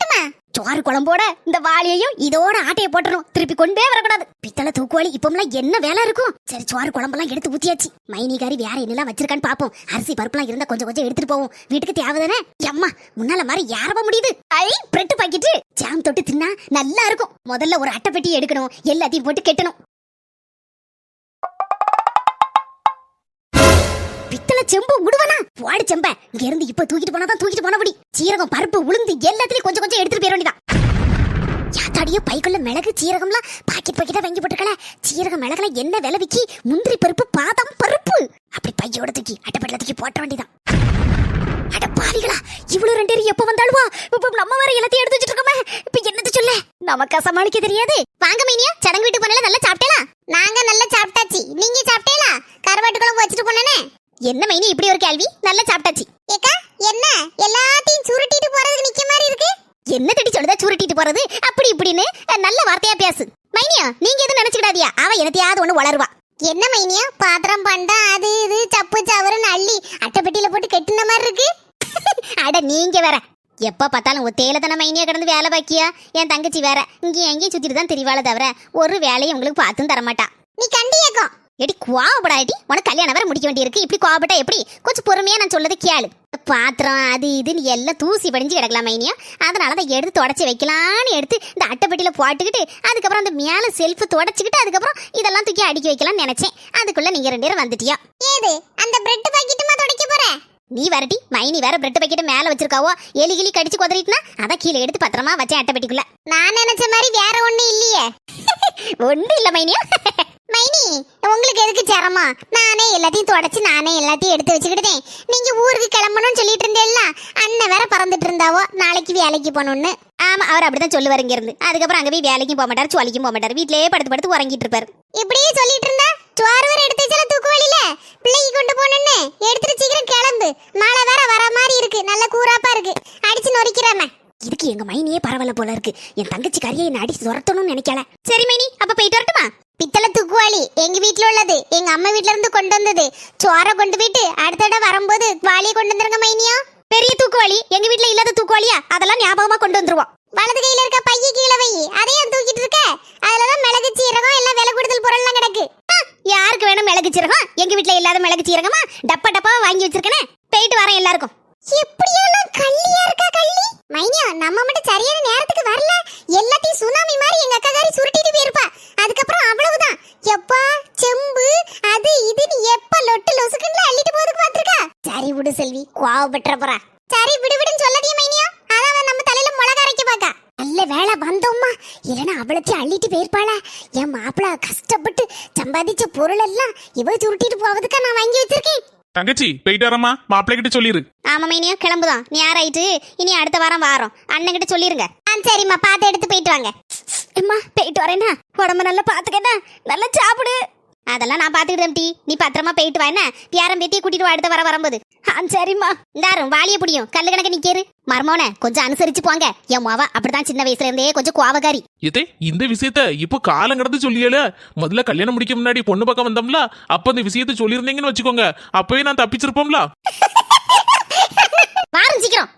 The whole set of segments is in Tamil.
வரட்டுமா? சோறு குழம்போட இந்த வாளியையும் இதோட ஆட்டைய போட்டணும், திருப்பி கொண்டே வரக்கூடாது. பித்தளை தூக்குவாளி இப்பமெல்லாம் என்ன வேலை இருக்கும்? சரி, சோறு குழம்பெல்லாம் எடுத்து ஊத்தியாச்சு. மைனிகாரி வேற என்னெல்லாம் வச்சிருக்கான்னு பாப்போம். அரிசி பருப்புலாம் இருந்தா கொஞ்சம் கொஞ்சம் எடுத்துட்டு போவோம், வீட்டுக்கு தேவைதானே. அம்மா, முன்னால மாதிரி யாரவ முடியுது. ஐ, பிரெட் பாக்கெட்டு ஜாம் தொட்டு தின்னா நல்லா இருக்கும். முதல்ல ஒரு அட்டை பெட்டி எடுக்கணும், எல்லாத்தையும் போட்டு கெட்டணும். பித்தளை செம்பு விடுவனா? வாடி செம்ப இங்க இருந்து இப்ப தூக்கிட்டு போனாதான் தூக்கிட்டு போனபடி. சீரகம் பருப்பு உளுந்து எல்லாத்தையும் கொஞ்சம் கொஞ்சம் எடுத்துட்டு போயிட வேண்டியதான். யாத்தாடியோ பைக்குள்ள மிளகு சீரகம்லாம் பாக்கெட் பாக்கெட்டா வாங்கி போட்டுருக்கல. சீரகம் மிளகுல என்ன விலை விக்கி? முந்திரி பருப்பு பாதாம் பருப்பு அப்படி பையோட தூக்கி அட்டைப்பட்டில தூக்கி போட்ட வேண்டியதான். அட பாவிகளா, இவ்வளவு ரெண்டு பேரும் எப்ப வந்தாளுவா? நம்ம வேற எல்லாத்தையும் எடுத்து வச்சிட்டு இருக்கோமே, இப்ப என்னது சொல்ல? நமக்கா சமாளிக்க தெரியாது. வாங்க மைனியா, சடங்கு வீட்டு பண்ணல நல்லா சாப்பிட்டேளா? நாங்க நல்லா சாப்பிட்டாச்சு, நீங்க சாப்பிட்டேளா? கருவாட்டு குழம்பு வச்சிட்டு போனேனே. என்ன மைனி இப்படி ஒரு கேள்வி? நல்லா சாப்பிட்டாச்சு. ஏக்கா, என்ன எல்லாத்தையும் சுருட்டிட்டு போறதுக்கு நிக்க மாதிரி இருக்கு? என்ன தடி சொல்லுதா சுருட்டிட்டு போறது அப்படி இப்படின்னு? நல்ல வார்த்தையா பேசு மைனியா. நீங்க எதுவும் நினைச்சுக்கிடாதியா, அவ எனத்தையாவது ஒண்ணு வளருவா. என்ன மைனியா, பாத்திரம் பண்டா அது இது சப்பு சவருன்னு அள்ளி அட்டைப்பெட்டியில போட்டு கெட்டுன மாதிரி இருக்கு. அட நீங்க வேற, எப்ப பார்த்தாலும் ஒத்தையில தானே மைனியா கிடந்து வேலை பாக்கியா. என் தங்கச்சி வேற இங்கேயும் எங்கேயும் சுத்திட்டு தான் தெரியவாள தவிர ஒரு வேலையை உங்களுக்கு பார்த்தும் தரமாட்டா. நீ கண்டியேக்கம் எடி கோவப்படாடி, உனக்கு கல்யாணம் வேற முடிக்க வேண்டியிருக்கு. இப்படி கோவப்பட்டா எப்படி? கொஞ்சம் பொறுமையா நான் சொல்லதை கேளு. பாத்திரம் அது இதுன்னு எல்லாம் தூசி படிஞ்சு கிடக்கலாம் மைனியா. அதனால அதை எடுத்து தொடச்சி வைக்கலான்னு எடுத்து இந்த அட்டைப்பெட்டியில போட்டுக்கிட்டு அதுக்கப்புறம் அந்த மேல செல்ஃபு தொடச்சிக்கிட்டு அதுக்கப்புறம் இதெல்லாம் தூக்கி அடுக்கி வைக்கலாம்னு நினைச்சேன். அதுக்குள்ள நீங்க ரெண்டு பேரும் வந்துட்டியா. ஏது அந்த பிரெட் பாக்கெட்டுமா தொடக்க போற? நீ வரட்டி, மைனி வேற பிரெட் பாக்கெட் மேல வச்சிருக்காவோ, எலி கிளி கடிச்சு கொதறிட்டுனா அதை கீழே எடுத்து பத்திரமா வச்சேன் அட்டைப்பெட்டிக்குள்ள. நான் நினைச்ச மாதிரி வேற ஒண்ணு இல்லையே. ஒண்ணு இல்ல மைனியா. மைனி, உங்களுக்கு எதுக்கு சிரமா? நானே எல்லாத்தையும் தொடச்சு நானே எல்லாத்தையும் எடுத்து வச்சுக்கிட்டேன். நீங்க ஊருக்கு கிளம்பணும்னு சொல்லிட்டு இருந்தேல்ல, அண்ணன் வேற பறந்துட்டு இருந்தாவோ நாளைக்கு வேலைக்கு போகணும்னு. ஆமா, அவர் அப்படிதான் சொல்லுவாரு இங்க இருந்து. அதுக்கப்புறம் அங்க போய் வேலைக்கும் போக மாட்டாரு, சோலைக்கும் போக மாட்டாரு, வீட்லயே படுத்து படுத்து உறங்கிட்டு இருப்பாரு. இப்படியே சொல்லிட்டு இருந்தா சோறு வேற எடுத்து வச்சால தூக்கு வழியில பிள்ளைக்கு கொண்டு போகணும்னு எடுத்துட்டு சீக்கிரம் கிளம்பு. மழை வேற வர மாதிரி இருக்கு, நல்ல கூறாப்பா இருக்கு, அடிச்சு நொறிக்கிறாம. இதுக்கு எங்க மைனியே பரவாயில்ல போல இருக்கு. என் தங்கச்சி கறியை என்ன அடிச்சு துரத்தணும்னு நினைக்கல. சரி மைனி, அப்ப போயிட்டு வரட்டுமா? பித்தளை தூக்குவாளி எங்க வீட்டுல உள்ளது, எங்க அம்மா வீட்டுல இருந்து கொண்டு வந்தது. சோறை கொண்டு போயிட்டு அடுத்த தடவை வரும்போது வாளியை கொண்டு வந்துருங்க மைனியா. பெரிய தூக்குவாளி எங்க வீட்டுல இல்லாத தூக்குவாளியா? அதெல்லாம் ஞாபகமா கொண்டு வந்துருவோம். வலது கையில இருக்க பைய கீழே வை, அதையும் தூக்கிட்டு இருக்க. அதுலதான் மிளகு சீரகம் எல்லாம் விலை கூடுதல் பொருள்லாம் கிடக்கு. யாருக்கு வேணும் மிளகு சீரகம்? எங்க வீட்டுல இல்லாத மிளகு சீரகமா? டப்பா டப்பா வாங்கி வச்சிருக்கேனே. போயிட்டு வரேன் எல்லாருக்கும். எப்படியெல்லாம் கள்ளியா இருக்கா கள்ளி. மைனியா, நம்ம மட்டும் சரியான நேரத்துக்கு வரல, எல்லாத்தையும் சுனாமி மாதிரி எங்க அக்காகாரி சுருட்டிட்டு போயிருப்பா. அதுக்கப்புறம் அவ்வளவுதான். எப்பா செம்பு அது இதுன்னு எப்ப லொட்டு லொசுக்குன்னு அள்ளிட்டு போறதுக்கு பாத்துருக்கா. சரி விடு செல்வி, கோவப்பட்டுற போறா. சரி விடு விடுன்னு சொல்லாதீங்க மைனியா, அதான் நம்ம தலையில மிளகா அரைக்க பாக்கா. நல்ல வேலை வந்தோம்மா, இல்லைன்னா அவளத்தையும் அள்ளிட்டு போயிருப்பாளா. என் மாப்பிள்ள கஷ்டப்பட்டு சம்பாதிச்ச பொருள் எல்லாம் இவ சுருட்டிட்டு போவதுக்கா நான் வாங்கி வச்சிருக்கேன். தங்கச்சி போயிட்டு வரமா, மாப்பிள்ளை கிட்ட சொல்லிரு. ஆமா மைனியா, கிளம்புதான். நீ யாராயிட்டு இனி அடுத்த வாரம் வாரம் அண்ணன் கிட்ட சொல்லிருங்க. சரிம்மா, பார்த்து எடுத்து போயிட்டு வாங்க. அம்மா போயிட்டு வரேன்னா, உடம்பு நல்லா பாத்துக்கண்ணா, நல்லா சாப்பிடு. அதெல்லாம் நான் பாத்துக்கிட்டேன் டி, நீ பத்திரமா போயிட்டு வா. என்ன பேரம் பேத்தியை கூட்டிட்டு வா அடுத்த வர வரும்போது. சரிம்மா. இந்தாரும் வாளிய புடியும், கல்லு கணக்கு நிக்கேரு. மர்மோன கொஞ்சம் அனுசரிச்சு போங்க. என் மாவா அப்படிதான் சின்ன வயசுல இருந்தே கொஞ்சம் கோவக்காரி. இதே இந்த விஷயத்த இப்போ காலம் கடந்து சொல்லியல. முதல்ல கல்யாணம் முடிக்க முன்னாடி பொண்ணு பக்கம் வந்தோம்ல, அப்ப இந்த விஷயத்த சொல்லியிருந்தீங்கன்னு வச்சுக்கோங்க, அப்பவே நான் தப்பிச்சிருப்போம்ல. வாரம் சீக்கிரம்.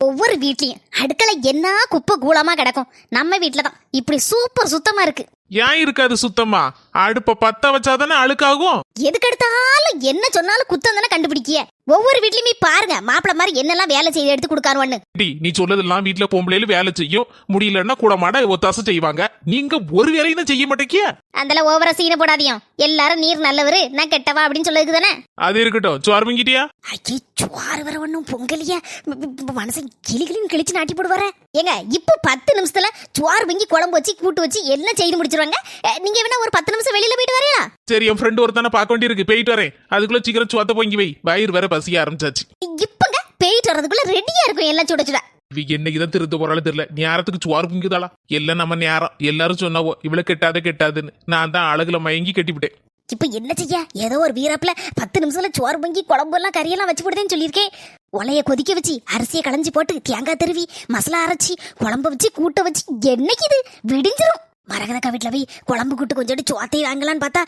ஒவ்வொரு வீட்லயும் அடுக்களை என்ன குப்பை கூலமா கிடக்கும். நம்ம வீட்டுலதான் இப்படி சூப்பர் சுத்தமா இருக்கு. ஏன் இருக்காது சுத்தமா? அடுப்ப பத்த வச்சாதானே அழுக்காகும். எதுக்கெடுத்தாலும் என்ன சொன்னாலும் குத்தம் தானே கண்டுபிடிக்கிய. ஒவ்வொரு வீட்லயுமே பாருங்க, மாப்பிள்ள மாதிரி என்னெல்லாம் வேலை செய்து எடுத்து கொடுக்காருன்னு. நீ சொல்லதெல்லாம் வீட்டுல பொம்பளையில வேலை செய்யும், முடியலன்னா கூட மாட ஒத்தாசை செய்வாங்க. நீங்க ஒரு வேலையும் தான் செய்ய மாட்டேங்கிய. அதெல்லாம் ஓவரா சீன போடாதியும். எல்லாரும் நீர் நல்லவரு நான் கெட்டவா அப்படின்னு சொல்லுது தானே. அது இருக்கட்டும், சோறு வாங்கிட்டியா? ஐயே, சோறு வர ஒண்ணும் பொங்கலியா மனசை கிளிகளின்னு கிழிச்சு நாட்டி போடுவார. ஏங்க இப்ப 10 நிமிஷத்துல சோறு வாங்கி குழம்பு வச்சு கூட்டு வச்சு எல்லாம் செய்து முடிச்சிருவாங்க. நீங்க வேணா ஒரு 10 நிமிஷம் வெளியில போயிட்டு வரீங்களா? சரி, என் ஃப்ரெண்ட் ஒருத்தான பார்க்க வேண்டியிருக்கு, போயிட்டு வரேன். அதுக்குள்ள சீக்கிரம் சோத்த பொங்கி வை, வயிறு வேற பசிய ஆரம்பிச்சாச்சு. இப்பங்க போயிட்டு வரதுக்குள்ள ரெடியா இருக்கும் எல்லாம் சுட சுட. என்னைக்குதான் திருத்த போறாலும் தெரியல, நேரத்துக்கு சோறு பொங்குதாளா? எல்லாம் நம்ம நேரம். எல்லாரும் சொன்னாவோ இவ்வளவு கெட்டாதுன்னு. நான் தான் அழகுல மயங்கி கட்டிவிட்டேன். இப்ப என்ன செய்ய? ஏதோ ஒரு வீராப்புல 10 நிமிஷத்துல சோறு பொங்கி குழம்பு எல்லாம் கறியெல்லாம் வச்சு போடுதேன்னு சொல்லியிருக்கேன். உலைய கொதிக்க வச்சு அரிசியை களைஞ்சி போட்டு தேங்காய் திருவி மசாலா அரைச்சி குழம்பு வச்சு கூட்ட வச்சு என்னைக்கு இது விடிஞ்சிரும். மரகனக்கா வீட்டுல போய் குழம்பு கூட்டு கொஞ்சோட்டு சோத்தையை வாங்கலான்னு பார்த்தா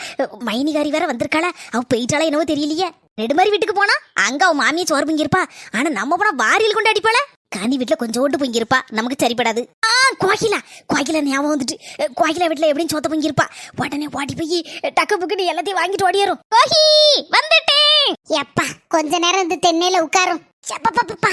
மைனிகாரி வேற வந்திருக்காள. அவ போயிட்டாளா என்னவோ தெரியலையே. நெடுமாரி வீட்டுக்கு போனா அங்க அவ மாமியை சோறு பொங்கிருப்பா. ஆனா நம்ம போனா வாரியில் கொண்டு அடிப்பாள. கனி வீட்டுல கொஞ்சோண்டு பொங்கிருப்பா, நமக்கு சரிப்படாது. கோகிலா ஞாபகம் வந்துட்டு. கோகிலா வீட்டுல எப்படியும் சோத்த பொங்கிருப்பா. உடனே ஓடி போய் டக்கு புக்குன்னு எல்லாத்தையும் வாங்கிட்டு ஓடியாரும். கோகி வந்துட்டேன். எப்பா கொஞ்ச நேரம் இந்த தென்னையில உட்காரும். எப்பப்பா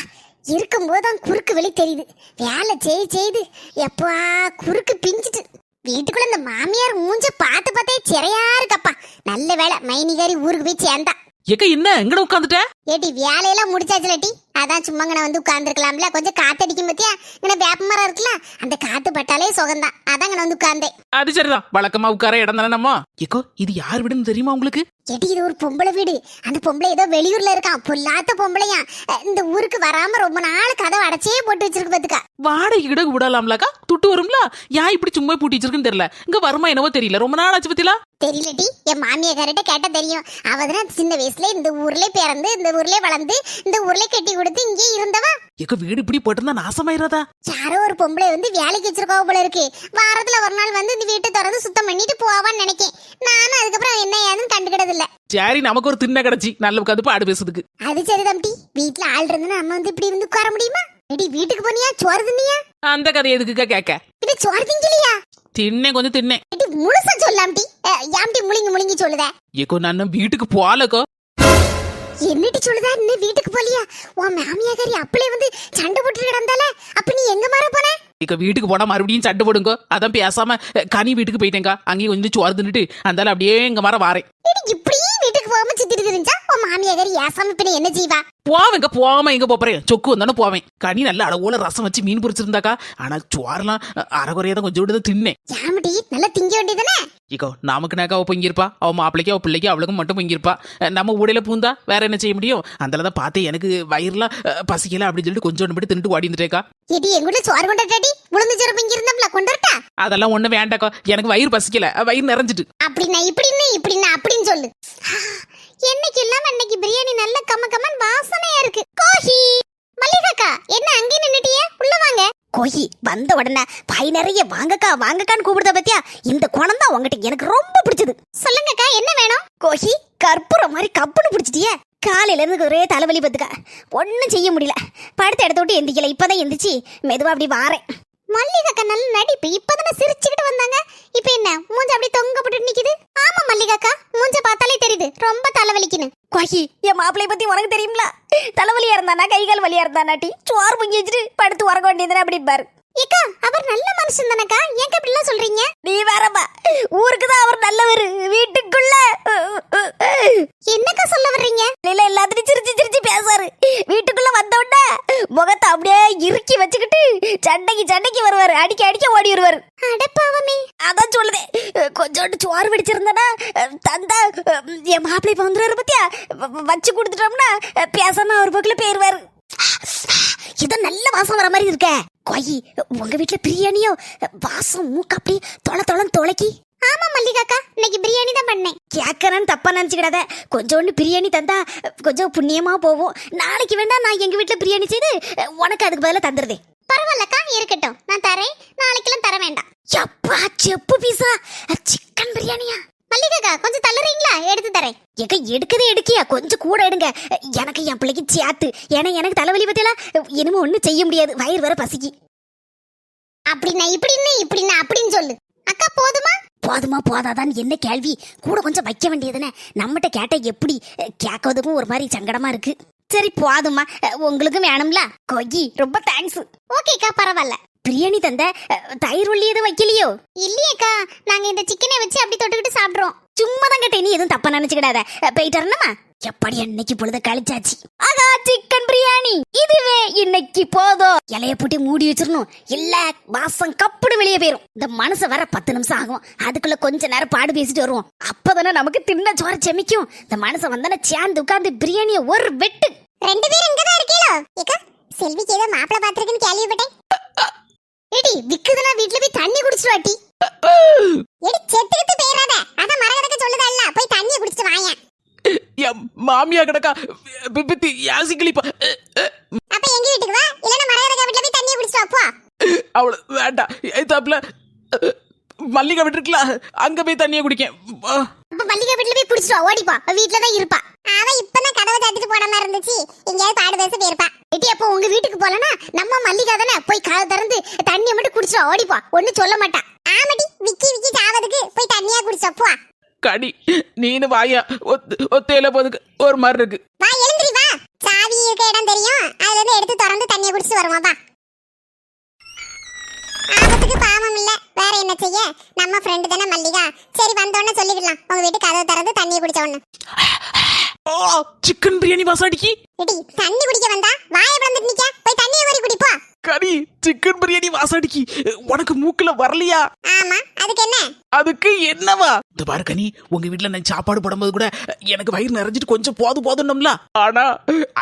இருக்கும்போதுதான் குறுக்கு வெளி தெரியுது. வேலை செய்து எப்பா குறுக்கு பிஞ்சிட்டு. வீட்டுக்குள்ள இந்த மாமியார் மூஞ்ச பார்த்து பார்த்தே சிறையா இருக்கப்பா. நல்ல வேலை மைனிகாரி ஊருக்கு போய் சேர்ந்தா. ஏக்க என்ன எங்கட உட்காந்துட்ட? ஏட்டி வேலையெல்லாம் முடிச்சாச்சுலட்டி, அதான் சும்மாங்கன வந்து உட்கார்ந்துருக்கலாம்ல. கொஞ்சம் காத்தடிக்கும் பத்தியா, இங்கே வேப்ப மரம் இருக்குல்ல, அந்த காத்து பட்டாலே சுகந்தான். அதாங்க வந்து உட்கார்ந்தேன். அது சரிதான், வழக்கமா உட்கார இடம் தானே நம்ம. ஏக்கோ இது யார் வீடுன்னு தெரியுமா உங்களுக்கு? ஏட்டி இது ஒரு பொம்பளை வீடு. அந்த பொம்பளை ஏதோ வெளியூர்ல இருக்கான், பொல்லாத்த பொம்பளையா. இந்த ஊருக்கு வராம ரொம்ப நாள் கதவை அடைச்சே போட்டு வச்சிருக்கு பாத்துக்கா. வாடகை கிட விடலாம்லக்கா, துட்டு வரும்ல. ஏன் இப்படி சும்மா பூட்டி வச்சிருக்குன்னு தெரியல. இங்க வருமா என்னவோ தெரியல, ரொம்ப நாள் ஆச்சு பத்திலா. தெரியலட்டி, என் மாமியார்கிட்ட கேட்டா தெரியும். அவதான் சின்ன வயசுல இந்த ஊர்ல பிறந்து, இந்த ஊர்ல வளர்ந்து, இந்த ஊர்ல கட்டி கொடுத்து இங்கே இருந்தவா. ஏக்க வீடு இப்படி போட்டிருந்தா நாசமாயிராதா? யாரோ ஒரு பொம்பளை வந்து வேலைக்கு வச்சிருக்கா போல இருக்கு. வாரத்துல ஒரு நாள் வந்து இந்த வீட்டை திறந்து சுத்தம் பண்ணிட்டு போவான்னு நினைக்கேன். நானும் அதுக்கப்புறம் என்ன ஏதுன்னு கண்டுக்கிட்டது இல்ல. சரி, நமக்கு ஒரு திண்ணை கிடைச்சி நல்ல உட்காந்து பாடு பேசுறதுக்கு. அது சரி தம்பி, வீட்டுல ஆள் இருந்தா நம்ம வந்து இப்படி இருந்து உட்கார முடியுமா? எடி வீட்டுக்கு போனியா, சோறு தின்னியா? அந்த கதை எதுக்குக்கா கேட்க? இது சோறு திங்கலையா? தின்னே கொஞ்சம் தின்னே. எடி முழுசா சொல்லாம்டி, யாம்டி முழுங்கி சொல்லுத? ஏக்கோ நான் வீட்டுக்கு போகலக்கோ. என்னடி சொல்லுதா? இன்னும் வீட்டுக்கு போலியா? உன் மாமியாரி அப்பளே வந்து சண்டை போட்டு கிடந்தால, அப்ப நீ எங்க மாற போன? இக்க வீட்டுக்கு போனா மறுபடியும் சண்டை போடுங்க. அதான் பேசாம கனி வீட்டுக்கு போயிட்டேங்க. அங்கேயும் கொஞ்சம் சோறு தின்னுட்டு அந்தால அப்படியே எங்க மாற வாரேன். இப்படி வீட்டுக்கு போகாம சித்திட்டு தெரிஞ்சா உன் மாமியாரி ஏசாம பின்ன என்ன செய்வா? போவேங்க, போவாம எங்க போறேன். சொக்கு வந்தானே போவேன். கனி நல்ல அளவுல ரசம் வச்சு மீன் பொரிச்சிருந்தாக்கா. ஆனா சோறெல்லாம் அரைகுறையாதான் கொஞ்சம் விட்டு தின்னேன். யாமடி நல்லா திங்க வேண்டியதானே? இக்கோ நமக்கு நாக்கா அவ பொங்கிருப்பா. அவ மாப்பிள்ளைக்கு அவ பிள்ளைக்கு அவளுக்கும் மட்டும் பொங்கிருப்பா. நம்ம ஊடையில பூந்தா வேற என்ன செய்ய முடியும்? அந்தளதான் பார்த்தேன் எனக்கு வயிறுலாம் பசிக்கல அப்படின்னு சொல்லிட்டு கொஞ்சம் மட்டும் தின்னுட்டு ஓடி இருந்துட்டேக்கா. எடி எங்கூட சோறு கொண்டாட்டி, உளுந்து சோறு பொங்கி இருந்தோம்ல, கொண்டாட்டா? அதெல்லாம் ஒண்ணு வேண்டாக்கா, எனக்கு வயிறு பசிக்கல, வயிறு நிறைஞ்சிட்டு. அப்படின்னா இப்படின்னா அப்படின்னு சொல்லு. என்னைக்கு இல்லாம இன்னைக்கு பிரியாணி நல்ல கம்மன் வாசனையா இருக்கு. கோஹி மல்லிகாக்கா, என்ன அங்கே நின்னுட்டியே? உள்ள வாங்க. கோஹி வந்த உடனே பாய் நிறைய வாங்கக்கான்னு கூப்பிடுத பத்தியா? இந்த குணம் தான் உங்ககிட்ட எனக்கு ரொம்ப பிடிச்சது. சொல்லுங்கக்கா என்ன வேணும்? கோஹி கற்பூரம் மாதிரி கப்புன்னு பிடிச்சிட்டியே. காலையில இருந்து ஒரே தலைவலி பத்துக்கா, ஒன்னும் செய்ய முடியல. படுத்த இடத்த விட்டு எந்திக்கல. இப்பதான் எந்திரிச்சு மெதுவா அப்படி வாரேன். மல்லிகாக்கா நல்ல நடிப்பு. இப்பதானே சிரிச்சுக்கிட்டு வந்தாங்க, இப்ப என்ன மூஞ்ச அப்படி தொங்க போட்டு நிக்குது? ஆமா மல்லிகாக்கா, மூஞ்ச பார்த்தாலே தெரியுது ரொம்ப தலைவலிக்குன்னு. கோஹி என் மாப்பிளைய பத்தி உனக்கு தெரியும்ல, தலைவலியா இருந்தானா கைகால் வலியா இருந்தானாட்டி சோறு பொங்கி வச்சுட்டு படுத்து உறங்க வேண்டியதுனா அப்படி பாரு. ஏக்கா அவர் நல்ல மனுஷன் தானக்கா, ஏங்க இப்படி எல்லாம் சொல்றீங்க? நீ வேறப்பா, ஊருக்கு தான் அவர் நல்லவர், வீட்டுக்குள்ள என்னக்கா சொல்ல வர்றீங்க? இல்ல எல்லாத்தையும் சிரிச்சு பேசாரு. வீட்டுக்குள்ள வந்தோடனே முகத்தை அப்படியே இறுக்கி வச்சுக்கிட்டு சண்டைக்கு வருவாரு. அடிக்க ஓடி வருவாரு. அடப்பாவமே, அதான் சொல்லுதேன். கொஞ்சோண்டு சோறு வெடிச்சிருந்தனா தந்தா என் மாப்பிள்ளை இப்ப வந்துருவாரு பத்தியா? வச்சு கொடுத்துட்டோம்னா பேசாம அவர் பக்கத்துல போயிருவாரு. இது நல்ல வாசம் வர மாதிரி இருக்க. கோயி உங்க வீட்டுல பிரியாணியோ? வாசம் மூக்கு அப்படி தொலைக்கி. ஆமா மல்லிகாக்கா, இன்னைக்கு பிரியாணி தான் பண்ணேன். கேட்கறேன்னு தப்பா நினைச்சுக்கிடாத. கொஞ்சோண்டு பிரியாணி தந்தா கொஞ்சம் புண்ணியமா போவோம். நாளைக்கு வேண்டாம் நான் எங்க வீட்டுல பிரியாணி செய்து உனக்கு அதுக்கு பதிலா தந்துருதேன். பரவாயில்லக்கா, இருக்கட்டும், நான் தரேன். நாளைக்கெல்லாம் தர வேண்டாம். எப்பா செப்பு பீஸா சிக்கன் பிரியாணியா? மல்லிகாக்கா கொஞ்சம் தள்ளுறீங்களா? எடுத்து தரேன். எடுக்கியா, கொஞ்சம் கூட எடுங்க. எனக்கு என் பிள்ளைக்கு சேர்த்து. ஏன்னா எனக்கு தலைவலி பத்தியெல்லாம் இனிமே ஒன்னும் செய்ய முடியாது. வயிறு வர பசிக்கு. அப்படின்னா இப்படின்னா அப்படின்னு சொல்லு. அக்கா போதுமா போதாதான் என்ன கேள்வி? கூட கொஞ்சம் வைக்க வேண்டியதுன்னு நம்மகிட்ட கேட்ட எப்படி? கேட்கறதுக்கும் ஒரு மாதிரி சங்கடமா இருக்கு. சரி போதுமா, உங்களுக்கும் வேணும்ல? கொய்யி ரொம்ப தேங்க்ஸ். ஓகேக்கா பரவாயில்ல. பிரியாணி தந்த தயிர் உள்ளி எதுவும் வைக்கலையோ? இல்லையேக்கா, நாங்க இந்த சிக்கனை வச்சு அப்படி தொட்டுக்கிட்டு சாப்பிடுறோம். சும்மா தான் கேட்டேன், நீ எதுவும் தப்பா நினைச்சுக்கிடாத. போயிட்டு வரணுமா? எப்படி இன்னைக்கு பொழுது கழிச்சாச்சு. ஆகா சிக்கன் பிரியாணி இதுவே இன்னைக்கு போதும். இலைய போட்டு மூடி வச்சிடணும், இல்ல வாசம் கப்புடு வெளியே போயிரும். இந்த மனசு வர 10 நிமிஷம் ஆகும். அதுக்குள்ள கொஞ்ச நேரம் பாடு பேசிட்டு வருவோம். அப்பதானே நமக்கு தின்ன சோறு செமிக்கும். இந்த மனசை வந்தானே சேர்ந்து உட்கார்ந்து பிரியாணிய ஒரு வெட்டு. 2 பேரும் இங்கதான் இருக்கீங்களோ? ஏக்கா செல்விக்கு ஏதோ மாப்பிள பாத்திருக்குன்னு கேள்விப்பட்டேன். ஏடி விக்குதுனா வீட்ல போய் தண்ணி குடிச்சிட்டு வாட்டி. ஏடி செத்துக்கிட்டு பேராத, அத மரகடக்க சொல்லுதல்ல, போய் தண்ணி குடிச்சிட்டு வாயா. மாமியா கிடக்கா பிப்பி யாசிக்கலிப்பா. அப்ப எங்க வீட்டுக்கு வா, இல்லனா மரகடக்க வீட்ல போய் தண்ணி குடிச்சிட்டு வா போ. அவள வேண்டாம். ஏத்தாப்ல மல்லிகை வீட்டு இருக்குல்ல அங்க போய் தண்ணியை குடிக்கேன். அப்ப மல்லிகா வீட்டுல போய் குடிச்சிட்டு வா, ஓடிப்பா. வீட்டுல தான் இருப்பா. அவ இப்பதான் கதவை தட்டிட்டு போன மாதிரி இருந்துச்சு. எங்கேயாவது பாடு பேச போயிருப்பா. எட்டி அப்போ உங்க வீட்டுக்கு போலனா நம்ம மல்லிகா தானே போய் கதவை திறந்து தண்ணியை மட்டும் குடிச்சிட்டு வா, ஓடிப்பா. ஒண்ணும் சொல்ல மாட்டா. ஆமாடி, விக்கி விக்கி சாவதுக்கு போய் தண்ணியா குடிச்சப்பா. கடி நீனு வாயா, ஒத்தையில போதுக்கு ஒரு மாதிரி இருக்கு. வா எழுந்திரி வா. சாவி இருக்க இடம் தெரியும், அதுல இருந்து எடுத்து திறந்து தண்ணியை குடிச்சிட்டு வருமா வா. ஆபத்துக்கு பாவம் இல்ல, வேற என்ன செய்ய? நம்ம ஃப்ரெண்டு தானே மல்லிகா. சரி வந்தோடனே சொல்லிடலாம் உங்க வீட்டு கதவை திறந்து தண்ணியை குடிச்சோன்னு. சிக்கன் பிரியாணி வாசடிக்கு. எடி தண்ணி குடிக்க வந்தா வாயை பிளந்துட்டு நிக்க, போய் தண்ணியை வரி குடிப்போ. கடி சிக்கன் பிரியாணி வாசடிக்கு. உனக்கு மூக்குல வரலையா? ஆமா, அதுக்கு என்ன? அதுக்கு என்னவா? இந்த பாரு கனி, உங்க வீட்டுல நான் சாப்பாடு போடும்போது கூட எனக்கு வயிறு நிறைஞ்சிட்டு கொஞ்சம் போதும்ல. ஆனா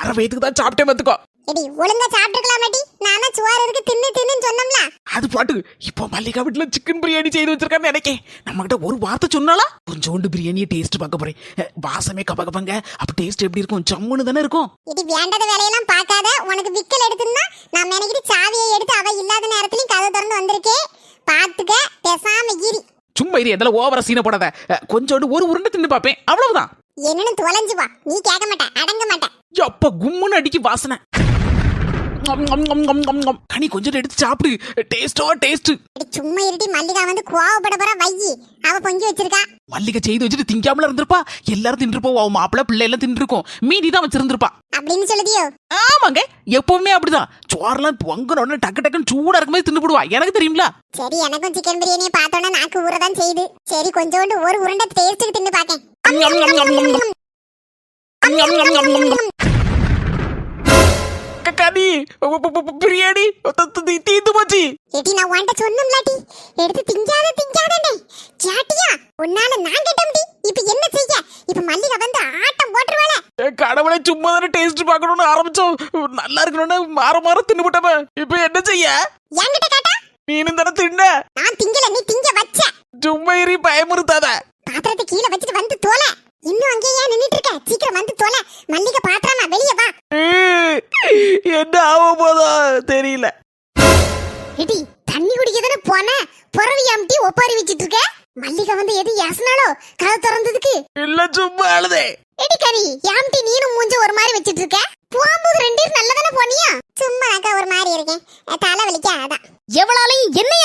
அரை வயிற்றுக்கு தான் சாப்பிட்டே பார்த்துக்கோ. எடி ஒழுங்கா சாப்பிட்டுக்கலாமாடி? நானா சோறு இருக்கு தின்னு சொன்னோம்ல. அது பாட்டு இப்போ மல்லிகா வீட்டுல சிக்கன் பிரியாணி செய்து வச்சிருக்கான்னு நினைக்கேன். நம்ம கிட்ட ஒரு வார்த்தை சொன்னாலா? கொஞ்சோண்டு பிரியாணியை டேஸ்ட் பார்க்க போறேன். வாசமே கபகபங்க. அப்ப டேஸ்ட் எப்படி இருக்கும்? ஜம்முன்னு தானே இருக்கும். எடி வேண்டாத வேலையெல்லாம் பார்க்காத. உனக்கு விக்கல் எடுத்துன்னா நான் நினைக்கிற சாவியை எடுத்து அவ இல்லாத நேரத்துலயும் கதை திறந்து வந்திருக்கே. பாத்துக்க, பேசாம இரு. சும்மா இது எதெல்லாம் ஓவரா சீனை போடாத. கொஞ்சோண்டு ஒரு உருண்டை தின்னு பார்ப்பேன், அவ்வளவுதான். என்னன்னு தொலைஞ்சு வா. நீ கேட்க மாட்ட, அடங்க மாட்ட. அப்ப கும்முன்னு அடிக்கி வாசனை. கனி கொஞ்சம் எடுத்து சாப்பிடு. டேஸ்டோ டேஸ்ட். சும்மா இருட்டி. மல்லிகா வந்து கோவப்பட போற வையி. அவ பொங்கி வச்சிருக்கா. மல்லிகை செய்து வச்சுட்டு திங்காமல இருந்திருப்பா. எல்லாரும் தின்றுப்போம். அவன் மாப்பிள்ள பிள்ளை எல்லாம் தின்றுருக்கோம். மீதி தான் வச்சிருந்திருப்பா அப்படின்னு சொல்லுதியோ? ஆமாங்க, எப்பவுமே அப்படிதான். சோறெல்லாம் பொங்கன டக்கு டக்குன்னு சூடா இருக்கும்போது தின்னு போடுவா. எனக்கு தெரியுங்களா? சரி, எனக்கும் சிக்கன் பிரியாணியை பார்த்தோன்னா நாக்கு ஊறதான் செய்யுது. சரி கொஞ்சோண்டு ஒரு உருண்டை டேஸ்ட்டுக்கு தின்னு பாக்கேன். கனி பிரியாணி தீந்து போச்சு. எடி நான் உன்கிட்ட சொன்னோம்லாட்டி எடுத்து திங்காதே சாட்டியா. உன்னால நான் கேட்டோம்டி. இப்ப என்ன செய்ய? இப்ப மல்லிகா வந்து ஆட்டம் போட்டுருவாளே. கடவுளை, சும்மா தானே டேஸ்ட் பார்க்கணும்னு ஆரம்பிச்சோம். நல்லா இருக்கணும்னு மாற தின்னு போட்டவ. இப்ப என்ன செய்ய? என்கிட்ட கேட்டா நீனும் தானே தின்ன. நான் திங்கல, நீ திங்க வச்ச. சும்மா இரு, பயமுறுத்தாத. பாத்திரத்தை கீழே வச்சுட்டு வந்து தோலை. இன்னும் அங்கேயே நின்னுட்டு இருக்க? சீக்கிரம் வந்து தோலை. மல்லிகா பாத்திரமா வெளியே வா. என்ன ஆக போதோ தெரியல. எடி தண்ணி குடிக்க தானே போன, புறவி அம்டி ஒப்பாரி வச்சிட்டு இருக்க. மல்லிகா வந்து எது யாசனாலோ கதை திறந்ததுக்கு? இல்ல, சும்மா அழுதே. எடி கனி யாம்டி நீனும் மூஞ்ச ஒரு மாதிரி வச்சிட்டு இருக்க. போகும்போது ரெண்டு பேரும் நல்லதானே போனியா? சும்மா அக்கா ஒரு மாதிரி இருக்கேன், தலை வலிக்க. அதான் எவ்வளாலையும் என்னைய